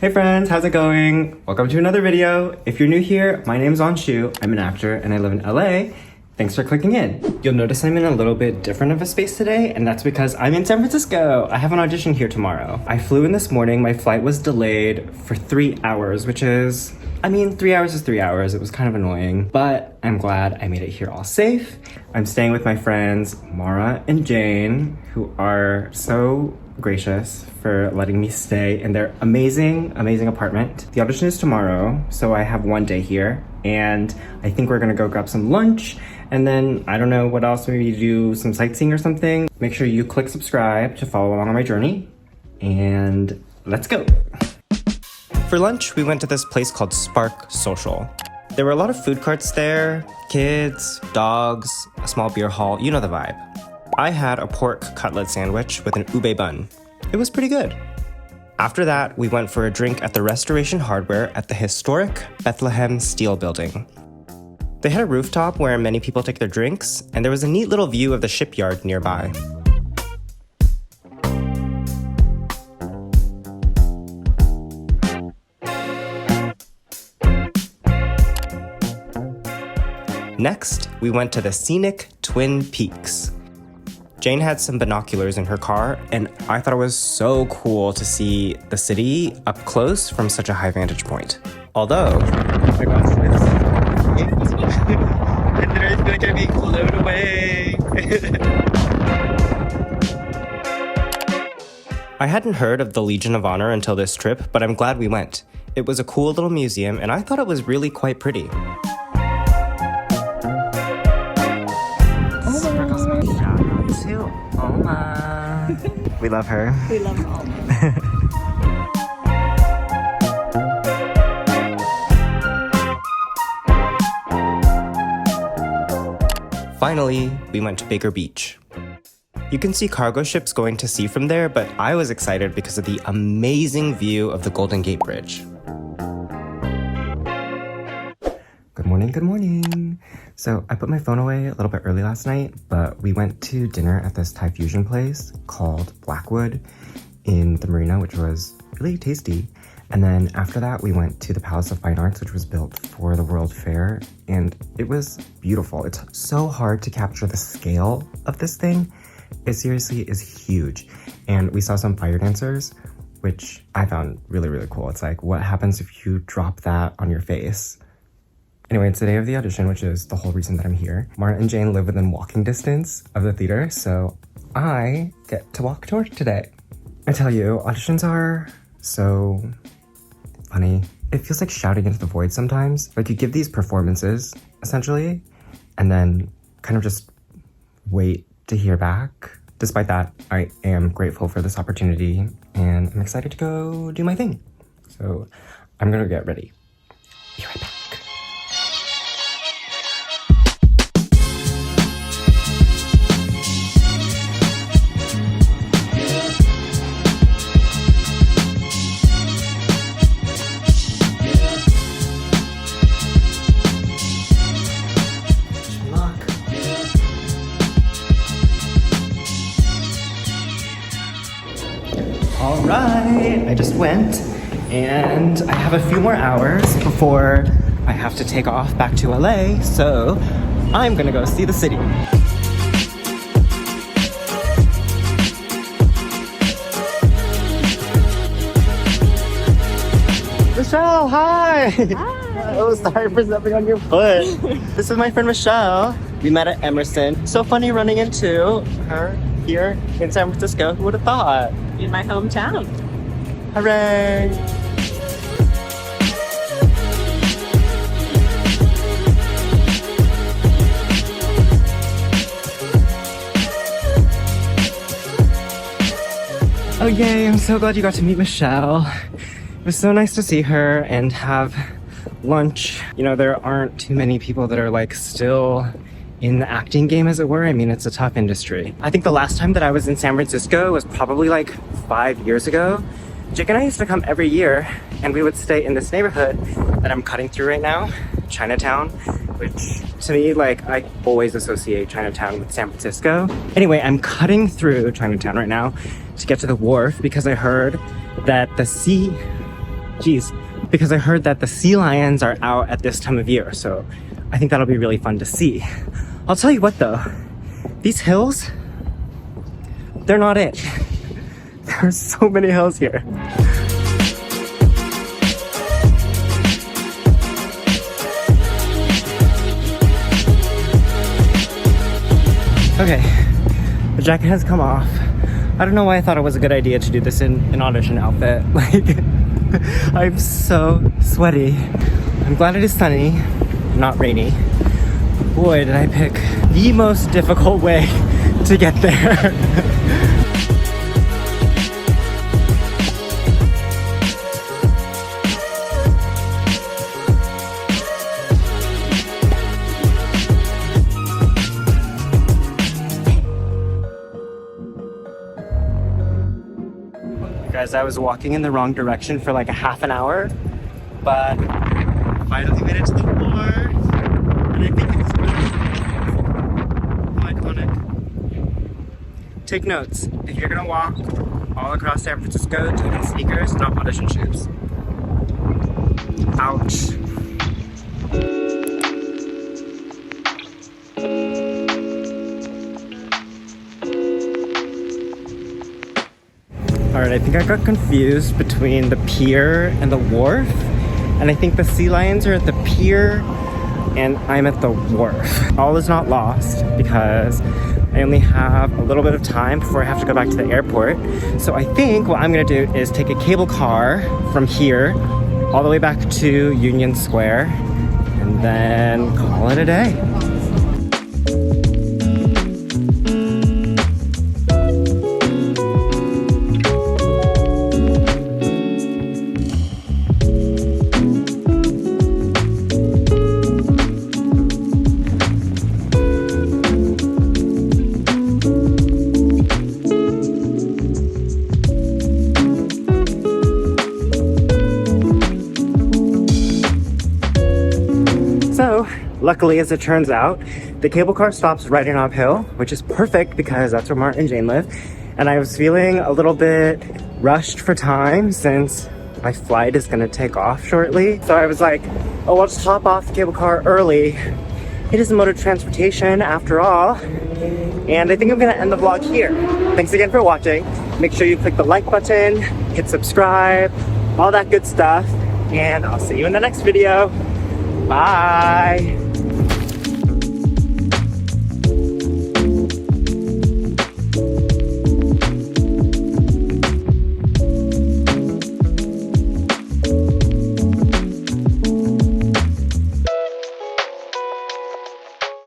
Hey friends, how's it going? Welcome to another video. If you're new here, my name's Shiu. I'm an actor and I live in LA. Thanks for clicking in. You'll notice I'm in a little bit different of a space today, and that's because I'm in San Francisco. I have an audition here tomorrow. I flew in this morning. My flight was delayed for 3 hours, which is, 3 hours is 3 hours. It was kind of annoying, but I'm glad I made it here all safe. I'm staying with my friends, Mara and Jane, who are so gracious for letting me stay in their amazing apartment. The audition is tomorrow, so I have one day here, and I think we're gonna go grab some lunch, and then I don't know what else, maybe do some sightseeing or something. Make sure you click subscribe to follow along on my journey, and let's go. For lunch, we went to this place called Spark Social. There were a lot of food carts there, kids, dogs, a small beer hall, you know the vibe. I had a pork cutlet sandwich with an ube bun. It was pretty good. After that, we went for a drink at the Restoration Hardware at the historic Bethlehem Steel Building. They had a rooftop where many people take their drinks, and there was a neat little view of the shipyard nearby. Next, we went to the scenic Twin Peaks. Jane had some binoculars in her car, and I thought it was so cool to see the city up close from such a high vantage point. Although, oh my gosh, and there is going to be blown away. I hadn't heard of the Legion of Honor until this trip, but I'm glad we went. It was a cool little museum, and I thought it was really quite pretty. Oma. We love her. We love Oma. Finally, we went to Baker Beach. You can see cargo ships going to sea from there, but I was excited because of the amazing view of the Golden Gate Bridge. Good morning. So I put my phone away a little bit early last night, but we went to dinner at this Thai fusion place called Blackwood in the marina, which was really tasty. And then after that, we went to the Palace of Fine Arts, which was built for the World Fair, and it was beautiful. It's so hard to capture the scale of this thing. It seriously is huge. And we saw some fire dancers, which I found really, really cool. It's like, what happens if you drop that on your face? Anyway, it's the day of the audition, which is the whole reason that I'm here. Mara and Jane live within walking distance of the theater, so I get to walk to work today. I tell you, auditions are so funny. It feels like shouting into the void sometimes. Like you give these performances, essentially, and then kind of just wait to hear back. Despite that, I am grateful for this opportunity, and I'm excited to go do my thing. So I'm gonna get ready. Be right back. All right, I just went, and I have a few more hours before I have to take off back to LA, so I'm gonna go see the city. Michelle, hi! Hi! Oh, sorry for stepping on your foot. This is my friend Michelle. We met at Emerson. So funny running into her here in San Francisco. Who would have thought? In my hometown. Hooray! Oh yay, I'm so glad you got to meet Michelle. It was so nice to see her and have lunch. You know, there aren't too many people that are like still in the acting game, as it were. I mean, it's a tough industry. I think the last time that I was in San Francisco was probably like 5 years ago. Jake and I used to come every year, and we would stay in this neighborhood that I'm cutting through right now, Chinatown, which to me, like, I always associate Chinatown with San Francisco. Anyway, I'm cutting through Chinatown right now to get to the wharf because I heard that the sea Geez, because I heard that the sea lions are out at this time of year, so I think that'll be really fun to see. I'll tell you what though, these hills, they're not it. There are so many hills here. Okay, the jacket has come off. I don't know why I thought it was a good idea to do this in an audition outfit. Like, I'm so sweaty. I'm glad it is sunny, not rainy. Boy, did I pick the most difficult way to get there. Guys, I was walking in the wrong direction for like a half an hour, but finally made it to the wharf, and I think it's iconic. Take notes. If you're gonna walk all across San Francisco, take in sneakers, not audition shoes. Ouch. Alright, I think I got confused between the pier and the wharf. And I think the sea lions are at the pier and I'm at the wharf. All is not lost because I only have a little bit of time before I have to go back to the airport. So I think what I'm gonna do is take a cable car from here all the way back to Union Square and then call it a day. So, luckily, as it turns out, the cable car stops right in Nob Hill, which is perfect because that's where Martin and Jane live. And I was feeling a little bit rushed for time since my flight is gonna take off shortly. So I was like, oh, I'll just hop off the cable car early. It is a mode of transportation after all. And I think I'm gonna end the vlog here. Thanks again for watching. Make sure you click the like button, hit subscribe, all that good stuff. And I'll see you in the next video. Bye.